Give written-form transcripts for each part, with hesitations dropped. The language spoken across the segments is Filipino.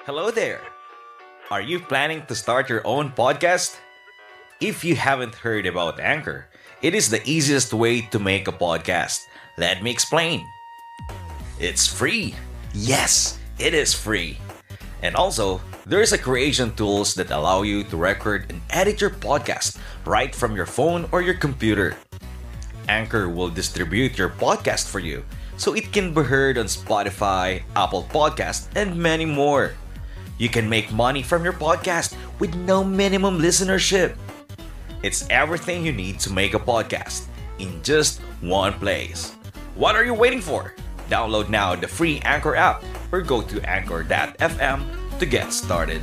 Hello there! Are you planning to start your own podcast? If you haven't heard about Anchor, it is the easiest way to make a podcast. Let me explain. It's free. Yes, it is free. And also, there's a creation tools that allow you to record and edit your podcast right from your phone or your computer. Anchor will distribute your podcast for you so it can be heard on Spotify, Apple Podcast, and many more. You can make money from your podcast with no minimum listenership. It's everything you need to make a podcast in just one place. What are you waiting for? Download now the free Anchor app or go to anchor.fm to get started.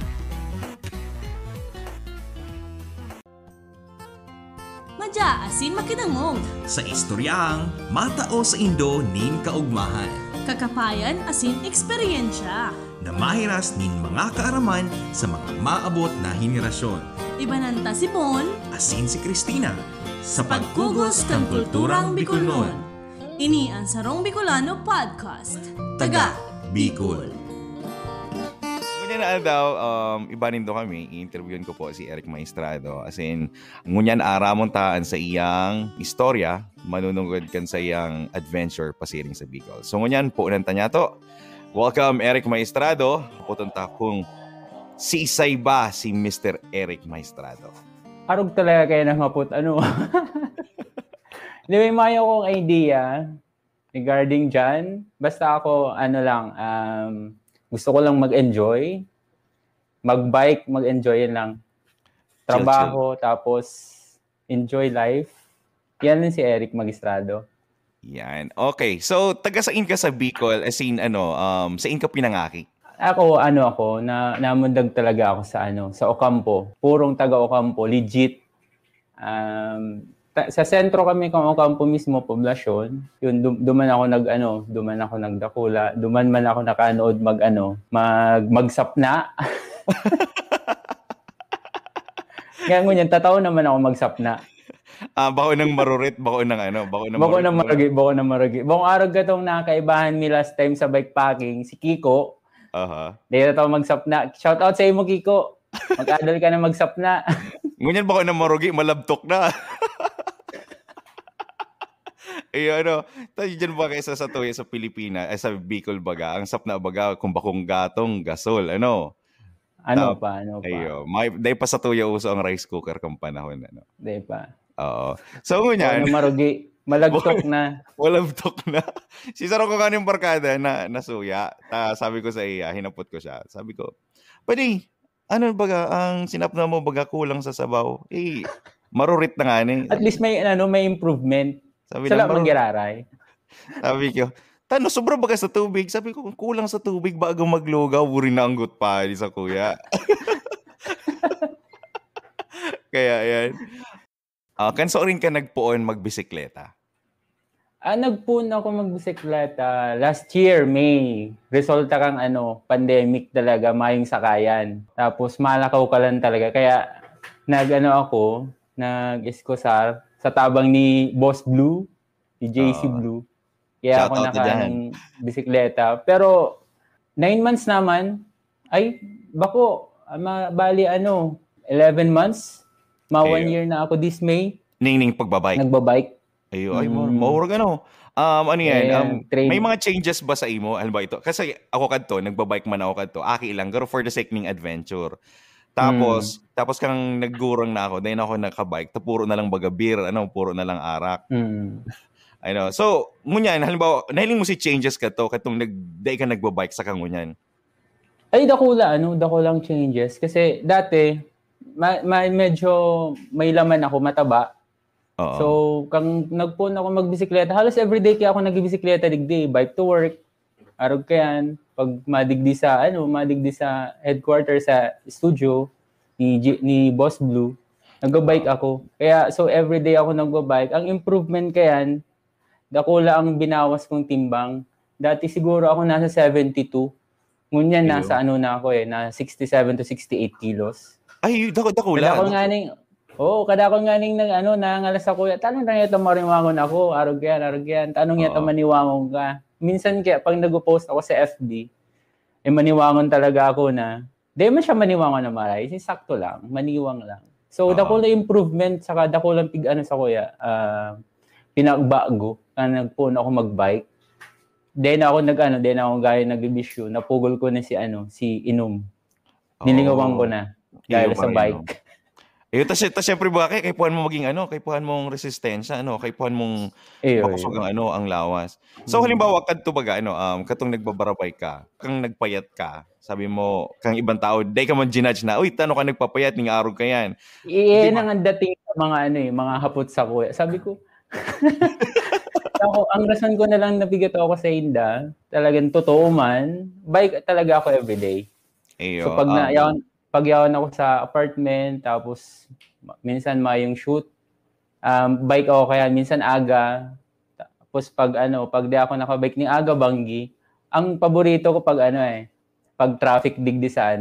Madya asin makinangog. Sa istoryang matao sa Indo nin kaugmahan. Kakapayan asin eksperyensya. Na mahiras nin mga kaaraman sa mga maabot na henerasyon. Ibananta si Bon. Asin si Christina. Sa pagkugos kang kulturang Bicolnon. Ini ang Sarong Bicolano Podcast. Taga Bicol. Ngunyan na daw, ibanin do kami, i-interviewin ko po si Eric Maestrado. As in, ngunyan aramon taan sa iyang istorya, manunungod kan sa iyang adventure pasiring sa Bicol. So ngunyan po, unanta niya to. Welcome, Eric Maestrado. Putunta kung sisay ba si Mr. Eric Maestrado? Arog talaga kayo ng maput, ano? Hindi, may mayo kong idea regarding dyan. Basta ako, gusto ko lang mag-enjoy. Mag-bike, mag-enjoy yun lang. Trabaho, chill. Tapos enjoy life. Yan din si Eric Maestrado. Yan. Okay. So, taga-sain ka sa Bicol, as in, sain ka pinangaki? Ako, namundag talaga ako sa Ocampo. Purong taga Ocampo, legit. Sa sentro kami kung Ocampo mismo, poblasyon. Yun, duman ako nagdakula. Duman man ako nakanood magsapna. Kaya ngunyan, tataw naman ako magsapna. Bako ng marurit, bako ng maragi. Bako arag katong nakaibahan mi last time sa bike packing, si Kiko. Dito tayo magsapna. Shout out sa imo, Kiko. Mag-adal ka na magsapna. Ngunyan bako ng marugi, malabtok na. Tayo dyan ba kayo sa tuya sa Pilipinas, sa Bicol baga, ang sapna baga, kung bakong gatong, gasol, Ano pa? Dahil pa sa tuya uso ang rice cooker kung panahon, Dahil pa. Oo. So, ngunyan. Marugi. Malagtok na. Malagtok na. Si Saro ko kanyung barkada na nasuya. Sabi ko sa iya, hinapot ko siya. Sabi ko, pwede, baga, ang sinapna mo baga kulang sa sabaw. Marurit na nga ni. At least may improvement. Sabi Sala manggiraray. Sabi ko, sobra baga sa tubig. Sabi ko, kung kulang sa tubig, bago maglugaw, buri na ang gut pa sa kuya. Kaya yan. Kanso rin ka nagpuon magbisikleta? Nagpuon ako magbisikleta last year, May. Resulta kang pandemic talaga, mayong sakayan. Tapos malakaw ka lang talaga. Kaya nag-escosar sa tabang ni Boss Blue, ni JC Blue. Kaya ako naka bisikleta. Pero 9 months naman, bali 11 months. 1 year na ako this May. Ning pagbabike. Nagbabike. Maurag may mga changes ba sa imo? Ano ba ito? Kasi ako kadto, nagbabike man ako kadto. Aki lang, pero for the sake ng adventure. Tapos kang naggurang na ako, dahil ako nakabike, puro na lang baga beer, puro na lang arak. So, ngunyan, halimbawa, nahiling mo si changes ka to, katong dahil ka nagbabike sa kangunyan. Dakulang changes. Kasi dati, medyo may laman ako, mataba. So, kang nagpuon ako magbisikleta, halos everyday kaya ako nagbisikleta digdi, bike to work. Arog kayan, pag madigdi sa headquarters sa studio ni Boss Blue, nagba-bike ako. Kaya so everyday ako nagba-bike. Ang improvement kayan, dakula ang binawas kong timbang. Dati siguro ako nasa 72. Ngunyan nasa na ako na 67 to 68 kilos. Ay, dakula. Kada ko nga ning nangalas ako, tanong na ito mariwangon ako, arog yan, tanong yata maniwangon ka. Minsan kaya, pag nag-post ako sa FB, maniwangon talaga ako na, di man siya maniwangon na maray, sakto lang, maniwang lang. So, dako lang improvement, saka dako lang sa kuya, pinagbago, nagpuno ako mag-bike. Then ako gaya nag-bisyo, napugol ko na si Inom. Nilingawan ko na, dahil sa bike. Tas syempre ba, kaipuhan mo maging kaipuhan mong resistensya, kaipuhan mong makusog ang lawas. So, halimbawa, kadto baga, katong nagbabarabay ka, kang nagpayat ka, sabi mo, kang ibang tao, day ka man ginudge na, uy, tano ka nagpapayat, ning arog ka yan. Iyan ang dating sa mga mga hapot sa kuya. Sabi ko, ang rason ko na lang nabigat ako sa Inda, talagang totoo man, bike talaga ako everyday. So pag yawan ako sa apartment, tapos minsan yung shoot, bike ako kaya minsan aga. Tapos pag di ako nakabike ni aga Banggi, ang paborito ko pag pag traffic digdi sa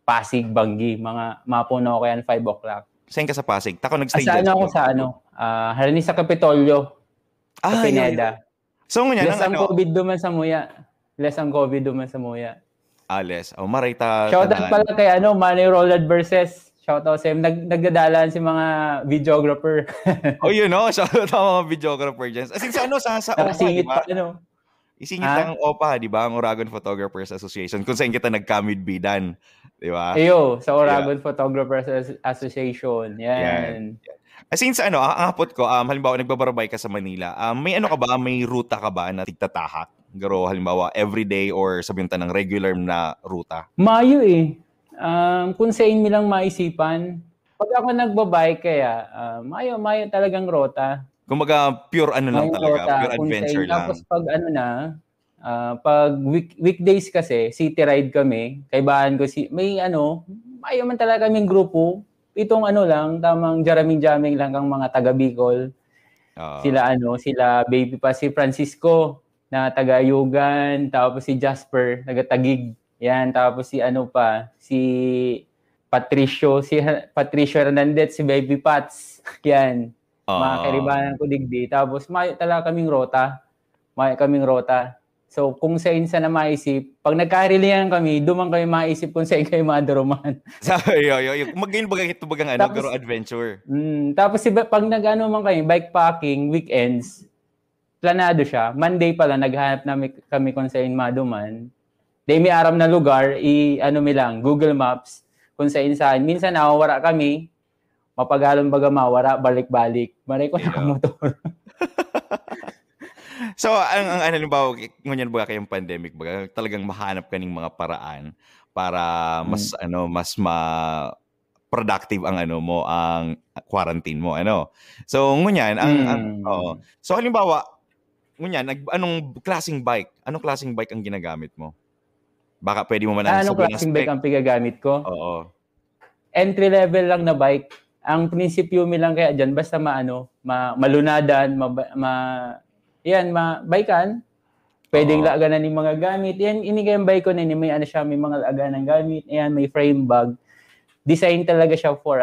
Pasig Banggi, mapuno ko yan 5 o'clock. Saan ka sa Pasig? Tako nagstay dyan. Ako sa Harani sa Kapitolyo. Sa Pineda. So ngayon less ang COVID duman sa Muya. Less. Marita. Shoutout pala kay Manny Roland versus. Shoutout sa nagdadalan si mga videographer. Shoutout sa mga videographer dyan. As in sa nakasingit OPA, pa Isingit lang OPA, di ba? Ang Oragon Photographers Association. Kung saan kita nagkamid-bidan. Di ba? Sa Oragon Photographers Association. Yan. As in sa ang hapot ko, halimbawa nagbabarabay ka sa Manila, may ka ba? May ruta ka ba na tigtatahak? Garo, halimbawa, everyday or sabihin ng regular na ruta? Mayo kung saan mi lang maisipan. Pag ako nagbabike kaya, mayo talagang rota. Kumbaga, pure lang talaga. Pure adventure lang. Tapos pag pag weekdays kasi, city ride kami. Kaibahan ko mayo man talaga kaming grupo. Itong lang, tamang jamming lang ang mga taga Bicol. Sila baby pa si Francisco na taga Yugan, tapos si Jasper, taga Tagig. Yan, tapos si Patricio Hernandez, si Baby Pats. Yan. Mga karibanan ko digdi. Tapos may talaga kaming rota. So kung sa insa na maisip, pag nagkarilihan kami, dumang kami maisip kung saan kayo madaruman. Mag-gain baga ito bagang garo adventure. Tapos pag man kami, bike packing, weekends, planado siya. Monday pala, naghanap kami kung saan maduman. Dahil may aram na lugar, Google Maps, kung saan. Minsan nawawara kami, mapagalon baga mawara, balik-balik. Maray ko na motor. So, ang halimbawa, ngunyan baga kayong pandemic, baga, talagang mahanap ka ng mga paraan para mas productive ang quarantine mo, So, ngunyan, so halimbawa, anong klaseng bike ang ginagamit mo? Baka pwede mo man anong klaseng bike ang pigagamit ko? Oo. Entry level lang na bike. Ang prinsipyo mi lang kaya dyan, basta malunadan, bikean. Pwedeng laganan ng mga gamit. Yan, inigay yung bike ko na may may mga laganan ng gamit. Ayan, may frame bag. Design talaga siya for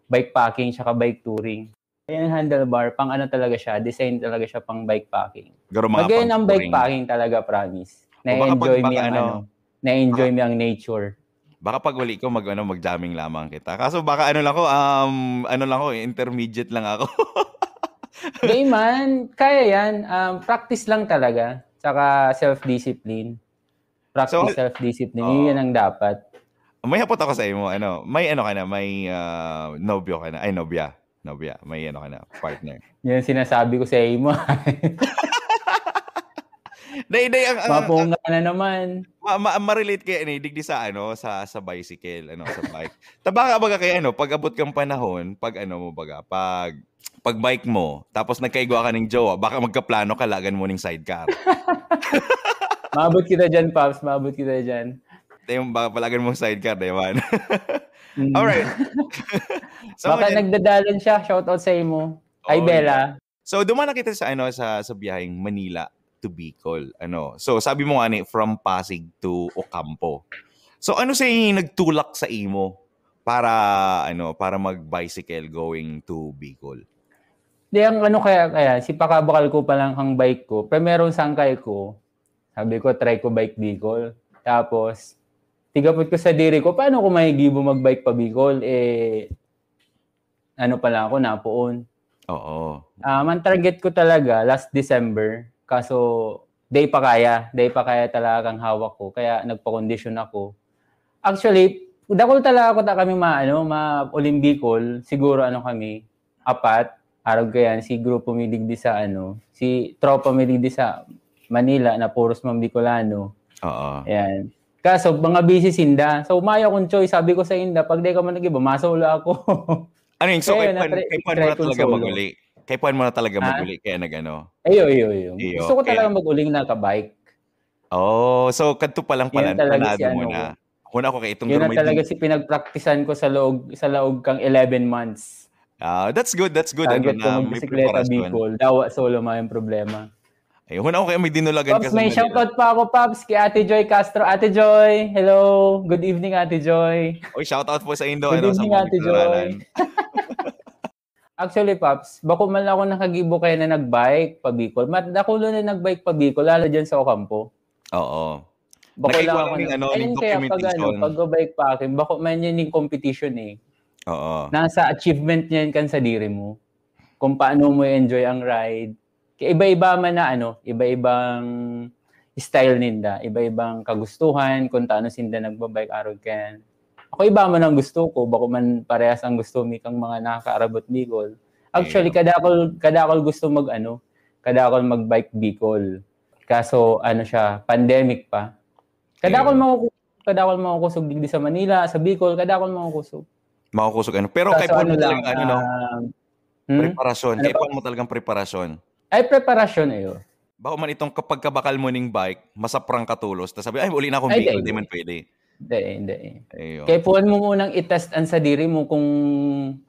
bike packing, saka bike touring. Ayan, handlebar, pang talaga siya. Design talaga siya pang bike packing. Magayon ang bike packing talaga, promise. Na-enjoy mi ang na-enjoy mi ang nature. Baka pag uli ko mag-jamming lamang kita. Kaso baka intermediate lang ako. Gay man, kaya yan. Practice lang talaga. Saka self-discipline. Self-discipline. Yun ang dapat. May hapot ako sa imo. May may nobyo ka na. Ay, nobya. May ka na, partner. Yan sinasabi ko sa imo. Mapunga na naman. Ma-relate kayo digdi sa sa bicycle, sa bike. Tabaka baga kay pag abot kang panahon, pag pag bike mo, tapos nagkaigwa ka ng jowa, baka magkaplano ka, lagan mo ng sidecar. Maabot kita dyan, Pops. Maabot kita dyan. Yung baka palagan mong sidecar, diba? Alright. So, baka nagdadalan siya. Shoutout sa imo. Ay, Bella. So, dumana kita sa sa biyaheng Manila to Bicol. So, sabi mo from Pasig to Ocampo. So, sa nagtulak sa imo para mag-bicycle going to Bicol? Di ang kaya, si pakabakal ko pa lang ang bike ko. Pero meron sangkay ko. Sabi ko, try ko bike Bicol. Tapos, tigapot ko sa diri ko, paano ko mahigibo mag-bike pa Bicol? Ano pala ako, napoon. Oo. Ang target ko talaga, last December. Kaso, day pa kaya talagang hawak ko. Kaya nagpa-condition ako. Actually, dakol talaga ako kami ma-uling Bicol. Siguro kami, 4. Araw kaya, si grupo miligdi sa si tropa miligdi sa Manila na puros mga Bicolano. Oo. Ayan. Kaso, mga busy sinda. So, umaya kong choice. Sabi ko sa inda, pag di ka man nag-iba, masolo ako. Ano yun? So, kay Juan mo na talaga solo. maguli. Kay Juan mo na talaga maguli. Kaya nag-ano. Iyo. Gusto ko kaya... talaga mag-uling naka-bike. Oh, so kadto pa lang pala. Planado muna. Huna ko kay itong yun na talaga si pinagpraktisan ko sa loob kang 11 months. That's good. Target ko mag-bisikleta Bicol. Dawa solo may problema. Ayun, ako kayo may dinulagan Pops, may shoutout pa ako, Pops, kay Ate Joy Castro. Ate Joy, hello. Good evening, Ate Joy. Oy, shoutout po sa Indo. Good evening, Ate Joy. Actually, Pops, bako man lang ako nakagibo kayo na nag-bike pa Bicol. Dakulo na nag-bike pa Bicol, lalo dyan sa Ocampo. Oo. Bako lang ako. Ayun kaya pag-bike pa akin, bako man yan yung competition eh. Oo. Nasa achievement niyan kan sa diri mo. Kung paano mo enjoy ang ride. Iba-iba man na iba-ibang style ninda, iba-ibang kagustuhan, kung taano sinda nagbabike araw ken. Ako iba man ang gusto ko, bako man parehas ang gusto mi kang mga nakakaarabot Bicol. Actually, kadakol gusto kadakol magbike Bicol. Kaso siya, pandemic pa. Kadakol makukusog digdi sa Manila, sa Bicol, kadakol makukusog. Makukusog Pero kay Paul mo talagang preparasyon. Kay Paul mo talagang preparasyon. Ay, preparasyon ayo. Bako man itong kapag kabakal mo ning bike, masaprang katulos, tapos sabi, uli na akong Bicol, di man pwede. Hindi. Kaya puwan mo munang i-test ang sa diri mo kung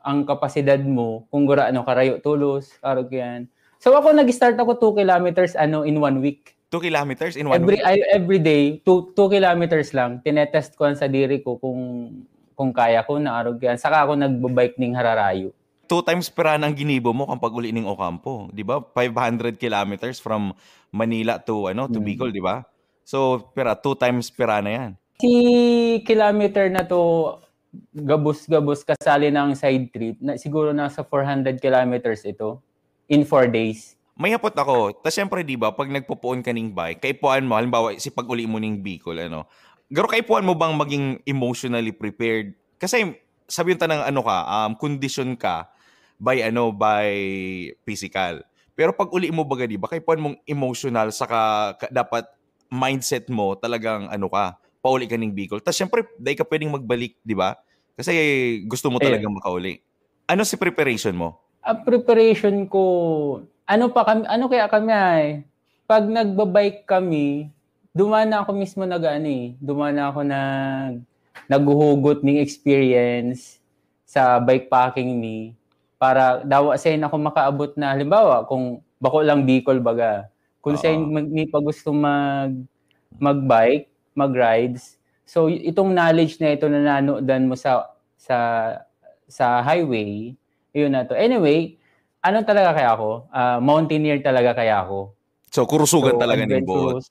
ang kapasidad mo, kung gura karayo tulos, karog yan. So ako nag-start ako 2 kilometers in 1 week. 2 kilometers in 1 week? Every day, 2 kilometers lang. Tinetest ko sa diri ko kung kaya ko na arog yan. Saka ako nagbabike ning Hararayo. 2 times pera ang ginibo mo kapag uli ning Ocampo, 'di ba? 500 kilometers from Manila to to Bicol, 'di ba? So, 2 times pera na 'yan. Si kilometer na to gabos kasali ng side trip na siguro nasa 400 kilometers ito in 4 days. May hapot ako. Tapos syempre, 'di ba, pag nagpupuon ka ning bike, kaipuan mo halimbawa si pag-uli mo ning Bicol, Garo kaipuan mo bang maging emotionally prepared? Kasi sabihin ta ng condition ka by physical. Pero pag uli mo baga, di ba, kaipuan mong emotional, saka dapat mindset mo talagang pauli ka ng Bicol. Tapos syempre, dahil ka pwedeng magbalik, di ba? Kasi gusto mo talagang makauli. Ano si preparation mo? Preparation ko, kaya kami pag nagbabike kami, dumana ako mismo dumana ako naghuhugot ng experience sa bikepacking ni para daw sa ako makaabot na halimbawa kung bako lang Bicol baga kung sa may pa gusto magbike, magrides. So itong knowledge na ito na nanodan mo sa highway, yun na to. Anyway, talaga kaya ako? Mountaineer talaga kaya ako. So kurusugan talaga ni Bot.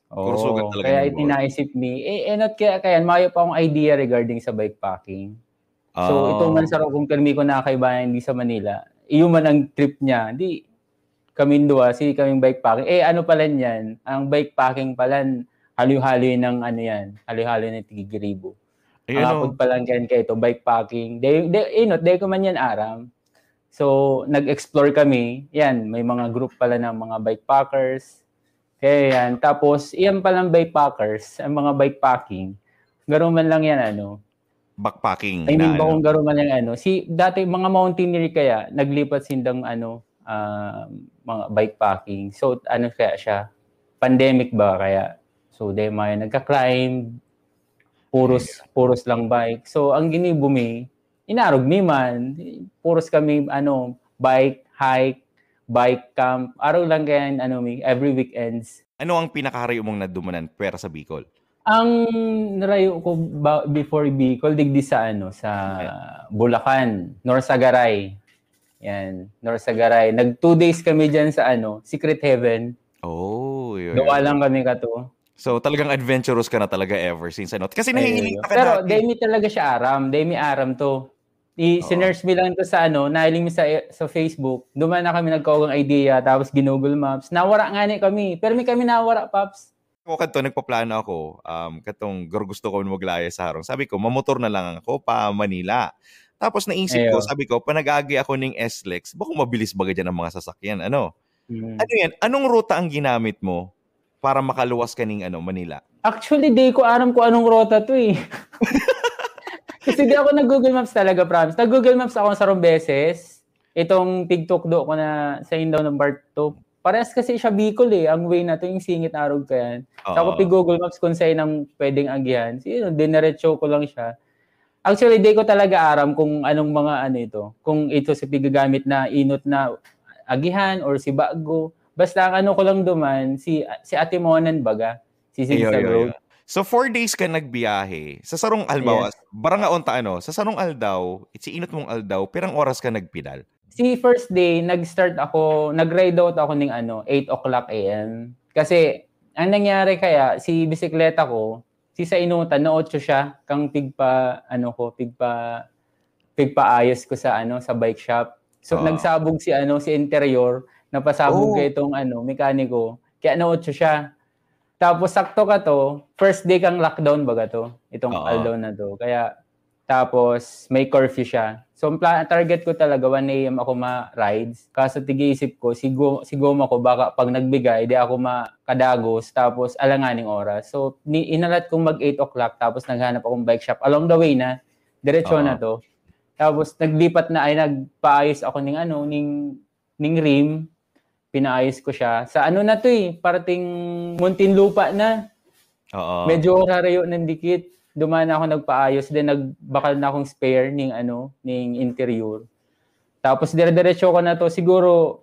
Kurusugan talaga kaya inaisip ni kaya mayo pa akong idea regarding sa bikepacking. So, ito man sa kung permi ko nakakaibayan di sa Manila, iyo man ang trip niya, di kaming kaming bikepacking. Pala niyan? Ang bikepacking pala, halo-halo ng halo-halo ng tigiribo. Ang apod pala kaya ito, bikepacking. Di ko man yan aram. So, nag-explore kami. Yan, may mga group pala ng mga bikepackers. Kaya yan. Tapos, iyan palang bikepackers, ang mga bikepacking. Ganoon man lang yan, backpacking. Bakong garo man yung dati mga mountaineer kaya naglipat sindang mga bikepacking. So kaya siya? Pandemic ba kaya? So may nagka-climb, puros lang bike. So ang ginibo mi, inarog mi man, puros kami bike, hike, bike camp. Araw lang kaya every weekends. Ano ang pinakaharayo mong nadumanan pwera sa Bicol? Ang narayo ko before Bicol, digdi sa Bulacan, Norsagaray. Yan, Norsagaray. 2 days kami diyan sa Secret Heaven. Oh, Gawa lang kami kato. So, talagang adventurous ka na talaga ever since, ano? Kasi nahihiling ka Pero, dati. demi talaga siya aram. Demi aram to. Sinerge mo lang to sa nahiling mo sa Facebook. Duman na kami nagkaugang idea, tapos ginugol maps. Nawara nga ni kami. Pero may kami nawara, Paps. Ako kanto, nagpaplano ako, katong gusto ko maglaya sa harong. Sabi ko, mamotor na lang ako pa Manila. Tapos naisip ko, sabi ko, panag-agi ako ng SLEX, baka mabilis baga dyan ang mga sasakyan, ano? Ano yan? Anong ruta ang ginamit mo para makaluwas ka ng Manila? Actually, di ko alam kung anong rota to eh. Kasi di ako nag-Google Maps talaga, promise. Nag-Google Maps ako sa beses. Itong TikTok do ko na sa indaw ng part 2. Parehas kasi siya Bicol eh. Ang way na to yung Singit Arog ka yan. So ako Google Maps kung sa'yo nang pwedeng agihan. So dinerecho ko lang siya. Actually, di ko talaga aram kung anong mga ito. Kung ito si pigagamit na inot na agihan or si Bago. Basta ang ko lang duman, si Ate Monan baga. Si Sigsag Road. So 4 days ka nagbiyahe. Sa Sarong Albaw, Barangaon ta sa Sarong Aldaw, inot mong Aldaw, pirang oras ka nagpidal? Si first day, nag-ride out ako ng 8 o'clock a.m. Kasi, ang nangyari kaya, si bisikleta ko, si sa inutan, na 8 siya, kang pigpaayos ko sa bike shop. So, nagsabog si interior, napasabog kay itong mekaniko, kaya na 8 siya. Tapos, sakto ka to, first day kang lockdown baga to, itong Aldaw na to. Kaya, tapos, may curfew siya. So, target ko talaga, 1 a.m. ako ma-rides. Kaso, tig-iisip ko, si Goma ko, baka pag nagbigay, di ako makadagos, tapos alanganing oras. So, inalat kong mag-8 o'clock, tapos naghanap akong bike shop. Along the way na, diretso na to. Tapos, naglipat na, nagpaayos ako ning rim. Pinaayos ko siya. Sa na to parating Muntinlupa na. Medyo rarayo ng dikit. Dumaan ako nagpaayos, then nagbakal na akong spare ning interior. Tapos dire-diretso ko na to, siguro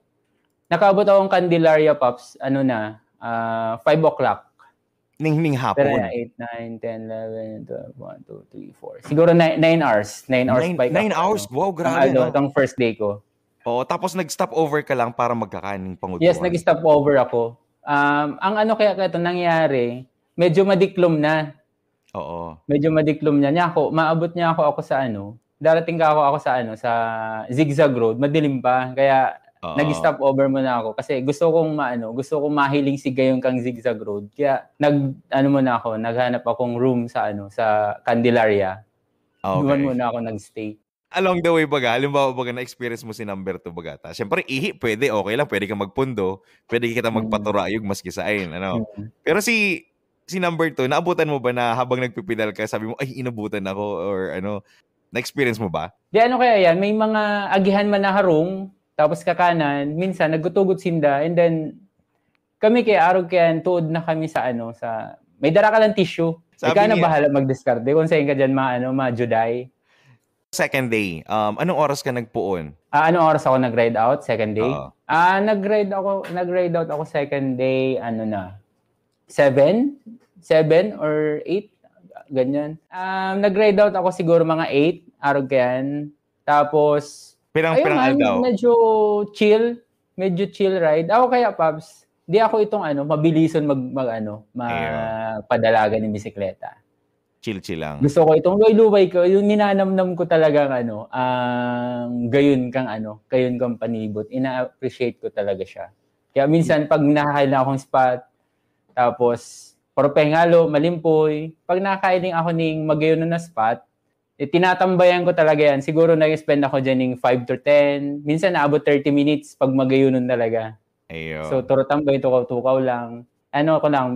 nakaabot akong Candelaria, Pops, 5 o'clock. Ning hapon. Pero 8, 9, 10, 11, 12, 1, 2, 3, 4. Siguro 9 hours. 9 hours bike. 9 hours? Wow, grabe. Itong first day ko. Tapos nag-stop over ka lang para magkakaning pangutuan. Yes, nag-stop over ako. Ang kaya ito nangyari, medyo madiklom na. Medyo madiklom niya. Maabot niya ako sa darating ako sa sa Zigzag Road, madilim pa. Kaya nag-stop over muna ako kasi gusto kong mahiling si gayon kang Zigzag Road. Kaya naghanap akong room sa sa Candelaria. Doon muna ako nagstay. Along the way baga, halimbawa baga na-experience mo si number 2 baga. Siyempre, pwede, okay lang. Pwede kang magpundo. Pwede kita magpaturayog maski sa ayin. Pero si number 2, naabutan mo ba na habang nagpipidal ka, sabi mo, ay, inabutan ako or na-experience mo ba? Di kaya yan, may mga agihan man na harong, tapos kakanan, minsan nagutugod sinda, and then kami arog kaya tuod na kami sa may dara ka lang tissue. Ikaw na bahala mag-discard. Kung saan ka dyan ma-juday. Second day, anong oras ka nagpuon? Anong oras ako nag-ride out? Second day? Nag-ride out ako second day, 7 or 8, ganyan. Nag-ride out ako siguro mga 8, arog yan. Tapos, pirang aldaw? Medyo chill ride. Ako kaya, Pops, di ako itong mabilison magpadalaga ng bisikleta. Chill lang. Gusto ko itong luway ko, yung ninanamnam ko talagang ang gayon kang panibot. Ina-appreciate ko talaga siya. Kaya minsan pag nakakailan akong spot, tapos Propengalo, Malimpoy, pag nakakailing ako ng magayon na spot, tinatambayan ko talaga yan. Siguro nag-spend ako dyan ng 5 to 10. Minsan naabot 30 minutes pag magayon talaga. Ayo. So turo tambay, tukaw lang.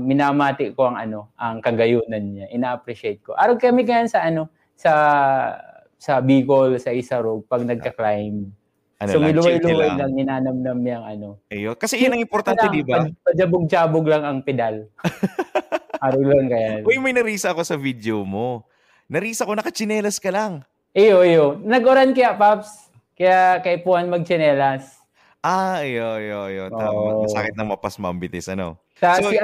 Minamati ko ang kagayunan niya. Ina-appreciate ko. Arog kami ganyan sa Bicol, sa Isarog, pag nagka-climb. So, miluway-luway lang, ninanamnam niyang Ayo. Kasi yun ang importante, di ba? Pajabog-jabog lang ang pedal. Arog lang kaya. Uy, may narisa ako sa video mo. Narisa ko, nakachinelas ka lang. Iyo. Nag-oran kaya, Paps. Kaya kay Puan mag-chinelas. Iyo. Tama. Masakit na mambitis, Kasi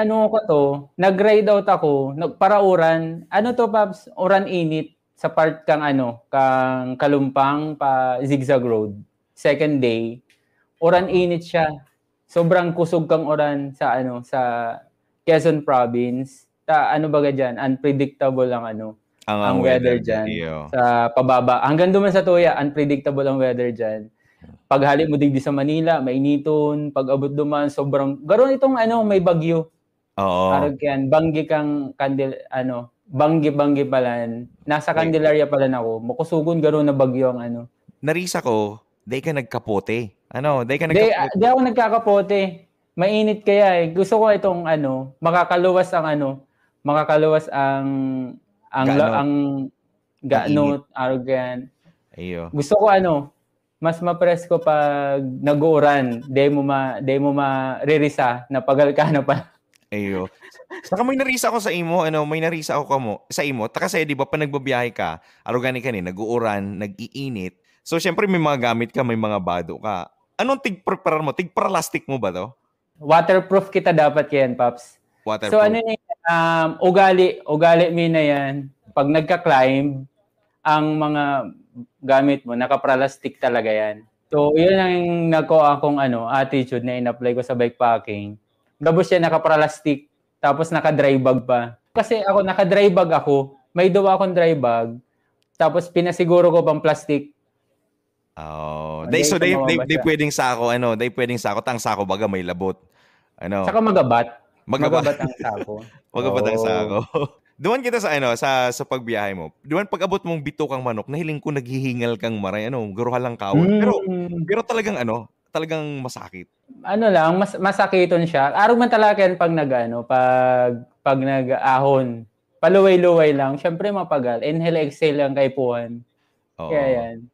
nag-ride out ako, parauran. Paps? Uran init sa part kang Kalumpang pa Zigzag Road. Second day, uran init siya. sobrang kusog kang uran sa sa Quezon province. Ano ba diyan? Unpredictable ang weather diyan. Sa pababa. Hanggang duman sa Tuya, unpredictable ang weather diyan. Pag hali mo digdi sa Manila, mainiton. Pag abot duman, sobrang garon itong may bagyo. Oo. Arog yan, banggi kang banggi palan. Nasa Candelaria palan ako. Makusugon garon na bagyo ang Narisa ko, day ka nagkapote. Di ako nagkakapote. Mainit kaya eh. Gusto ko itong makakaluwas ang gaano arrogant. Ayo. Gusto ko mas ma-presko pag nag-uuran. Di mo ma-rerisa na pagal ka na pa. Ayo. Saka may narisa ako sa imo, may narisa ako sa imo. Kasi di ba pa nagbabiyahe ka, arrogant ka nag-uuran, nag-iinit. So syempre may mga gamit ka, may mga bado ka. Anong tig-prepare mo? Tig-paralastic mo ba to? Waterproof kita dapat yan, Paps. Waterproof. So ugali mo na yan. Pag nagka-climb, ang mga gamit mo, naka-paralastic talaga yan. So yun ang nakuha akong attitude na in-apply ko sa bikepacking. Tapos yan, naka-paralastic. Tapos naka-dry bag pa. Kasi ako, naka-dry bag ako. May dawa akong dry bag. Tapos pinasiguro ko pang plastic. Oh, they pwedeng sako, pwedeng sako, tang sako baga may labot. Saka magabat ang sako. Magabat ang sako. Duman kita sa pagbiyahe mo. Duman pag abot mong bitukang manok, nahiling ko naghihingal kang maray, guruhal lang kawon. Pero talagang talagang masakit. Masakiton siya. Araw man talaga yan pag pag nag-ahon. Paluway-luway lang. Syempre mapagal. Inhale, exhale lang kay puhan. Kaya yan.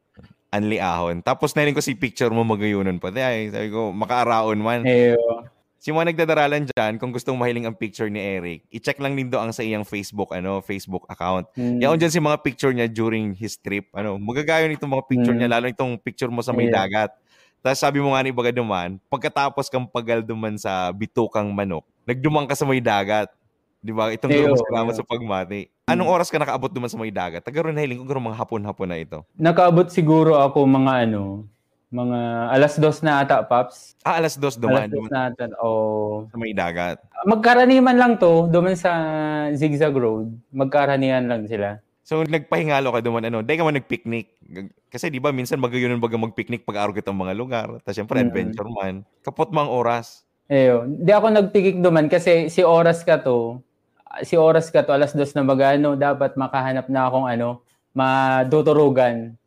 Anli ahon. Tapos narinig ko si picture mo magayunan pa. Sabi ko, makaaraon man. Eyo. Si mga nagdadaralan dyan, kung gustong mahiling ang picture ni Eric, i-check lang din ang sa iyang Facebook account. Yaon dyan si mga picture niya during his trip. Magagayon itong mga picture niya, lalo itong picture mo sa may dagat. Tapos sabi mo nga ni baga duman, pagkatapos kang pagal duman sa bitukang manok, nagdumang ka sa may dagat. Di ba? Itong salamat sa pagmati. Anong oras ka nakaabot duman sa may dagat? Tagaroon na hiling ko mga hapon-hapon na ito. Nakaabot siguro ako mga alas 2 na ata, Paps. Alas 2 duman. Alas 2 na ata. Sa may dagat. Magkaraniwan lang to, duman sa Zigzag Road. Magkaraniwan lang sila. So, nagpahingalo ka duman, Di ka man nagpicnic. Kasi di ba, minsan magayunan baga magpicnic pag-arugit ang mga lugar. Tapos syempre, adventure man. Kapot mo ang oras. Di ako nagpikik duman kasi si oras ka to, alas 2 na magano, dapat makahanap na akong matuturugan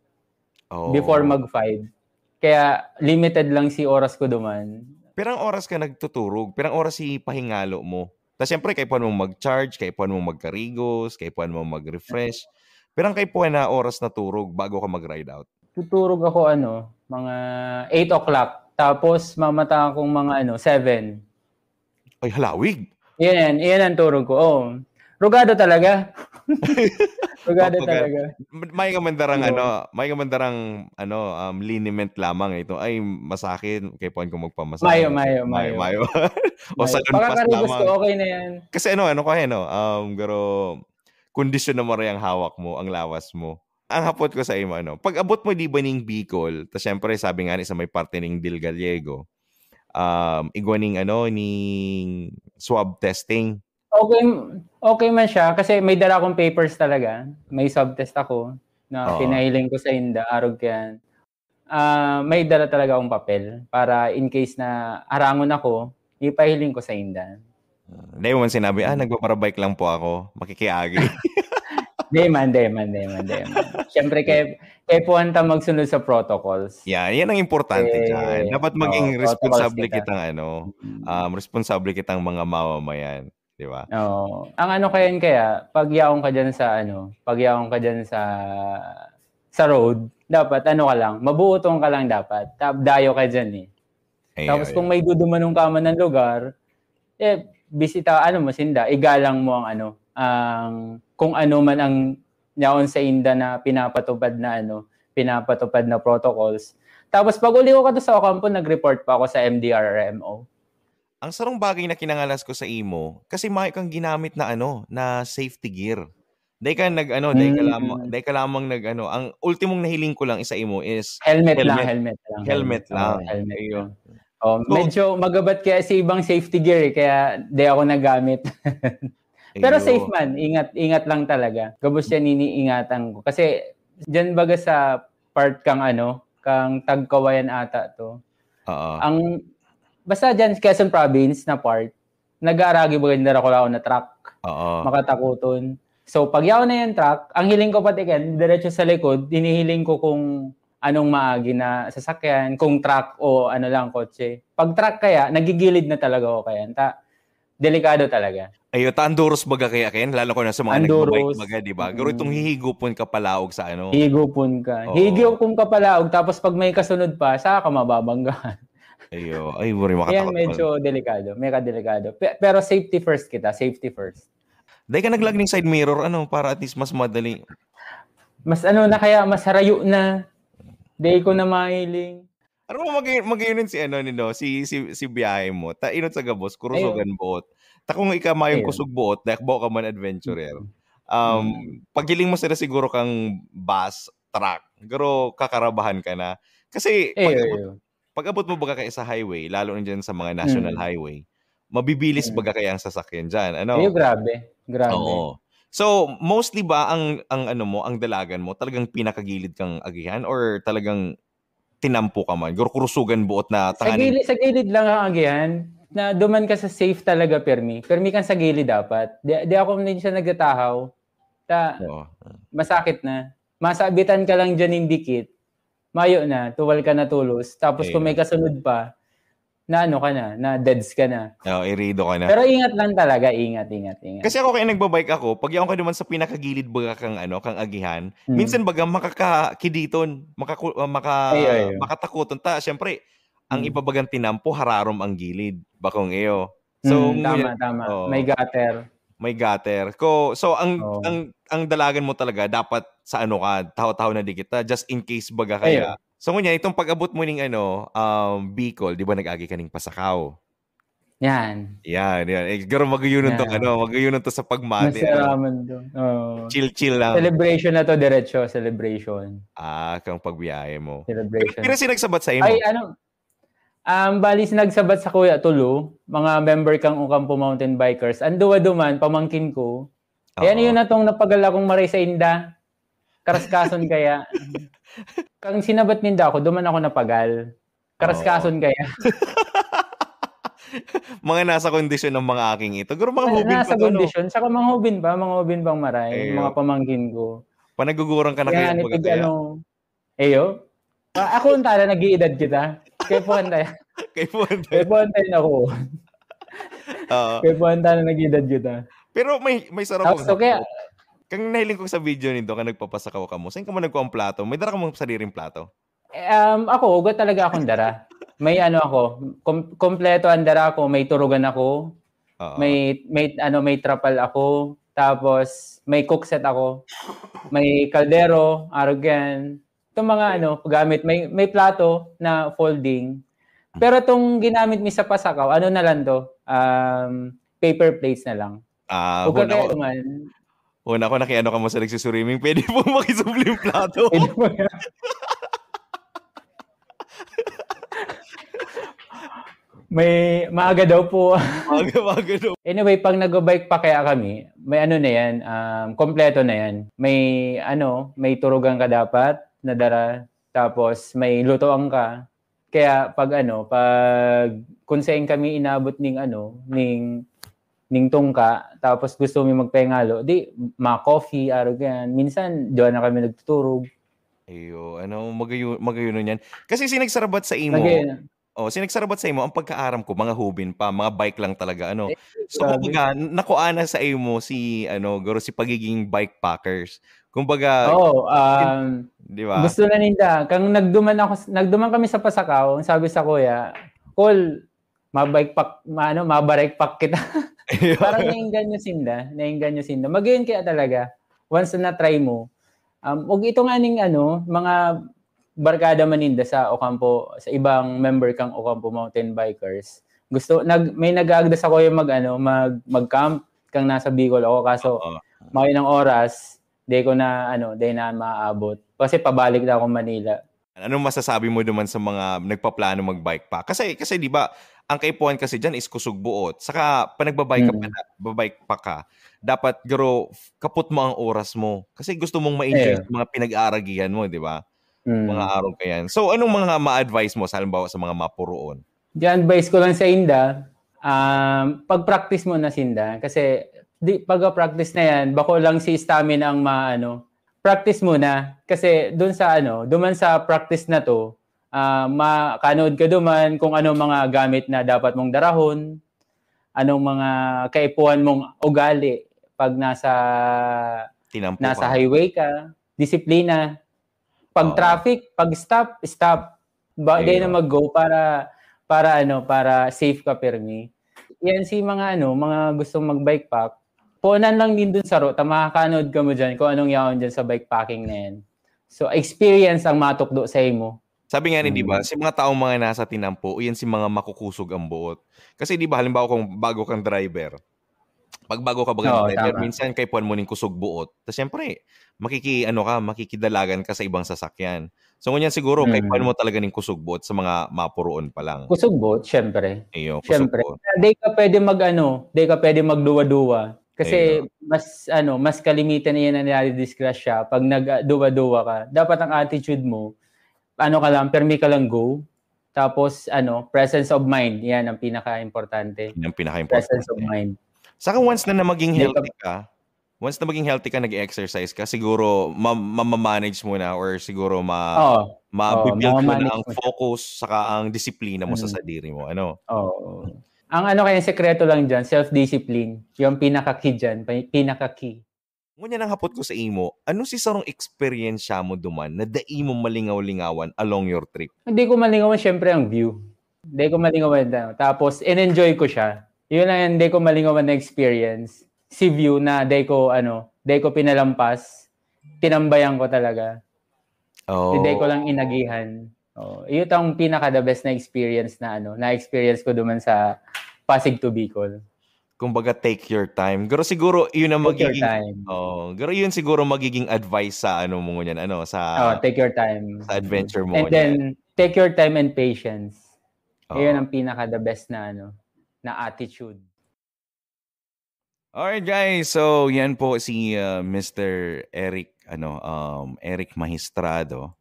before mag-5. Kaya limited lang si oras ko duman. Pirang oras ka nagtuturog? Pirang oras si pahingalo mo? Tapos siyempre, kaya puwan mo mag-charge, kaya puwan mo magkarigos, kaya puwan mo mag-refresh. Pirang kaya puwan na oras na turog bago ka mag-ride out? Tuturog ako mga 8 o'clock. Tapos mamata akong mga 7. Ay, halawig! Yan ang turog ko. Rugado talaga. Talaga. May kamandarang liniment lamang ito. Ay, masakit. Kaya puwan ko magpamasahe. Mayo. O sa lunpas lamang. Ko, okay na yan. Kasi pero kondisyon na mo rin ang hawak mo, ang lawas mo. Ang hapot ko sa imo, pag abot mo di ba ning Bicol, tas syempre sabi nga ni sa may parte ning Dil Gallego, igwaning ning swab testing. Okay man siya kasi may dala akong papers talaga. May swab test ako na pinahiling ko sa Inda, arog yan. May dala talaga akong papel para in case na harangon ako, ipahiling ko sa Inda. Hindi mo man sinabi, nagpaparabike lang po ako, makikiagi. Di man. Siyempre, kaya po hanta magsunod sa protocols. Yeah, yan ang importante dyan. Dapat maging responsable kitang mga mamamayan. Di ba? Oo. Ang kaya, pag yaong ka dyan sa road, dapat ka lang, mabuotong ka lang dapat. Dayo ka dyan Tapos kung may dudumanong ka man ng lugar, bisita, sinda, igalang mo ang kung ano man ang yaon sa Inda na pinapatupad na protocols. Tapos pag uli ko ka sa Ocampo, nag-report pa ako sa MDRRMO. Ang sarong bagay na kinangalas ko sa imo, kasi may kang ginamit na na safety gear. Dahil ka lamang ang ultimong nahiling ko lang isa imo is helmet lang. Helmet lang. Medyo magabat kaya sa ibang safety gear kaya di ako nagamit. Pero safe man, ingat lang talaga. Gabos yan iniingatan ko. Kasi diyan baga sa part kang kang Tagkawayan ata to. Basta diyan Quezon Province na part, nag-aaragi ba ganda ako na truck. Makatakuton. So pag yaw na yung truck, ang hiling ko patikin, diretso sa likod, hinihiling ko kung anong maagi na sasakyan, kung truck o kotse. Pag truck kaya, nagigilid na talaga ako kaya. Delikado talaga. Ayo, Andoros baga kaya lalo ko na sa mga nagbabike baga, di ba? Pero itong hihigupon ka palaog sa Hihigupon ka. Hihigupon ka palaog, tapos pag may kasunod pa, saka ka mababanggahan. Ayo, ay, worry makatakot. Yan, medyo delikado. Mega delikado. Pero safety first kita. Safety first. Dahil ka naglag ng side mirror, para at least mas madali. Mas na kaya, mas harayo na. Dahil ko na mahiling. Ano mo mag-iunin si biyahe mo? Ta inot sa gabos, kurusugan buot. Ta kung ikamayong kusog buot, dakbo ka man adventurer. Paghiling mo sila siguro kang bus, truck. Pero kakarabahan ka na. Kasi pag-abot mo baga kaya sa highway, lalo na dyan sa mga national highway, mabibilis baga kaya ang sasakyan dyan. Grabe. Oo. So, mostly ba ang dalagan mo talagang pinakagilid kang agihan or talagang tinampo ka man? Kurusugan buot na tanganin? Sa gilid lang ang agihan. Na duman ka sa safe talaga, Permi. Permi kang sa gilid dapat. Di ako din siya nagtatahaw. Masakit na. Masabitan ka lang dyan yung dikit. Mayo na. Tuwal ka na tulos. Tapos kung may kasunod pa, na deads ka na. Irido ka na. Pero ingat lang talaga, ingat. Kasi ako kaya nagbabike ako, pag yaon ka naman sa pinakagilid baga kang agihan, minsan baga makakakiditon, makatakuton ta. Syempre, ang ipabagang tinampo hararom ang gilid, bakong iyo. So, tama. May gutter. So ang dalagan mo talaga dapat sa taho-taho na dikit, just in case baga kaya. So, ngunya, itong pag-abot mo ng Bicol, di ba nag-agi ka ng Pasakaw? Yan. Pero mag-uyunan to sa pagmati. Masaraman to. Chill lang. Celebration na to, diretso. Celebration. Kang pagbiyahe mo. Celebration. Pero sinagsabat sa imo? Bali sinagsabat sa Kuya Tulo, mga member kang Ocampo Mountain Bikers. Duman, pamangkin ko. Ayan yun na tong napagal akong maray sa Inda. Karaskason kaya. Kang sinabat ninda ako, duman ako napagal. Karaskason kaya. Mga nasa kondisyon ng mga aking ito. Guro mga hubin nasa kondisyon. Saka mga hubin bang maray. Mga pamangkin ko. Panagugurang ka na kayo. Ako ang tala, nag-iedad kita. Kay Puantay. Kay Puantay na ako. Kay Puantay na nag-iedad kita. Pero may sarap so, kaya, kang nahiling ko sa video nito, kang nagpapasakaw ka mo, saan ka mo nagkuha ang plato? May dara ka mong sariling plato? Ako, ugat talaga akong dara. May kompleto ang dara ko, may turugan ako, may trapal ako, tapos may cookset ako, may kaldero, arrogan, itong mga gamit, may plato na folding. Pero itong ginamit mi sa pasakaw, na lang to? Paper plates na lang. Una ko nakiano ka mo sa nagsusurimming, pwede po makisubli yung plato. May maaga daw po. Maaga daw. Anyway, pag nag-bike pa kaya kami, may na yan, kompleto na yan. May turugan ka dapat na dara, tapos may lutoan ka. Kaya pag kung saan kami inabot ning tungka, tapos gusto mo magpengalo, di, coffee, arrogan. Minsan, doon na kami nagtuturog. Magayunon yan. Kasi sinagsarabat sa imo, ang pagkaaram ko, mga hubin pa, mga bike lang talaga, So, kumbaga, nakuana sa imo si pagiging bike packers. Kumbaga, di ba? Gusto na ninda. Kang nagduman kami sa Pasakaw, sabi sa kuya, Col, mabarike pack kita. Parang naingganyo sinda. Magayon kaya talaga. Once na try mo. Ug ito nga ning mga barkada maninda sa Ocampo, sa ibang member kang Ocampo Mountain Bikers. May nag-aagda sa kuya mag-camp kang nasa Bicol ako, kaso ng oras, di na maaabot. Kasi pabalik na ako Manila. Anong masasabi mo naman sa mga nagpaplano mag-bike pack? Kasi 'di ba, ang kaipuhan kasi diyan is kusog buot. Saka pa nagbabike ka pa, babike pack ka, dapat kaput mo ang oras mo. Kasi gusto mong ma-enjoy sa mga pinag-aaragihan mo, 'di ba? Mga araw ka yan. So anong mga ma-advise mo halimbawa sa mga mapuroon? Di-advise ko lang sa Inda, pag-practice mo na Sinda. Kasi pag-practice na yan, bako lang si stamina ang practice muna. Kasi doon sa practice na to, makanood ka duman kung anong mga gamit na dapat mong darahon, anong mga kaipuhan mong ugali pag nasa highway ka, disiplina. Pag traffic, pag stop. Bagay na mag-go para safe ka permi. Yan si mga gustong mag-bike pack. Punan lang din dun sa ruta, makakanood ka mo dyan kung anong yaon dyan sa bikepacking na yan. So, experience ang matukdo sa imo. Sabi nga di ba, si mga taong mga nasa tinampo, yan si mga makukusog ang buot. Kasi di ba, halimbawa kung bago kang driver, pag bago ka driver, minsan kaipuan mo ning kusog buot. Tapos syempre, makikidalagan ka sa ibang sasakyan. So, ngunyan siguro, kaipuan mo talaga ning kusog buot sa mga mapuroon pa lang. Kusog buot, syempre. Kusog syempre. buot. Di ka pwede magduwa-duwa. Kasi mas kalimitan na yan ang nare-disgrasya pag nagduwa-duwa ka. Dapat ang attitude mo, permi ka lang go. Tapos presence of mind, yan ang pinaka-importante. Presence of mind. Saka once na maging healthy ka, nag-exercise ka, siguro ma-manage mo na or siguro ma-build mo na ang focus saka ang disiplina mo sa sarili mo. Ang kaya sekreto lang dyan, self-discipline. Yung pinaka-key dyan, pinaka-key. Ngunyan ang hapot ko sa imo, ano si sarong experience mo duman na dai mo malingaw-lingawan along your trip? Hindi ko malingawan syempre ang view. Hindi ko malingawan tapos in-enjoy ko siya. Yun lang hindi ko malingawan na experience. Si view na di ko pinalampas, tinambayan ko talaga. Hindi ko lang inagihan. Ito ang pinaka the best na experience na experience ko duman sa Pasig to Bicol. Kumbaga take your time. Pero siguro yun ang magiging pero yun siguro magiging advice sa mo ngunyan sa take your time. Sa adventure mo. And then take your time and patience. Yun ang pinaka the best na attitude. Alright guys, so yan po si Mr. Eric Eric Magistrado.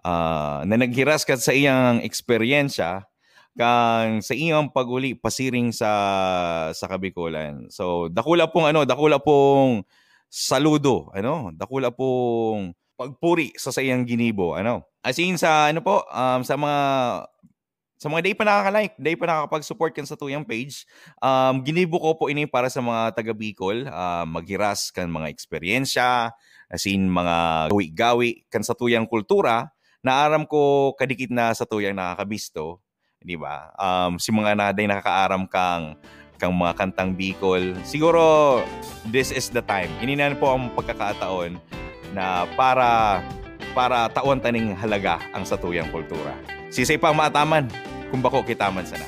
Na naghiras ka sa iyang eksperyensya kang sa iyong paguli pasiring sa Kabikulan. So dakula pong saludo, dakula pong pagpuri sa iyang ginibo, As in sa sa mga day pa nakaka-like, day pa nakakapag-support kan sa tuyang page, ginibo ko po ini para sa mga taga Bicol, maghiras kan mga eksperyensya, as in mga gawi-gawi kan sa tuyang kultura, naaram ko kadikit na sa tuyang nakakabisto, di ba? Si mga naday nakakaaram kang mga kantang Bicol. Siguro this is the time. Ininan po ang pagkakataon na para taon taning halaga ang sa tuyang kultura. Sisay pang maataman kung bako kitaman sana.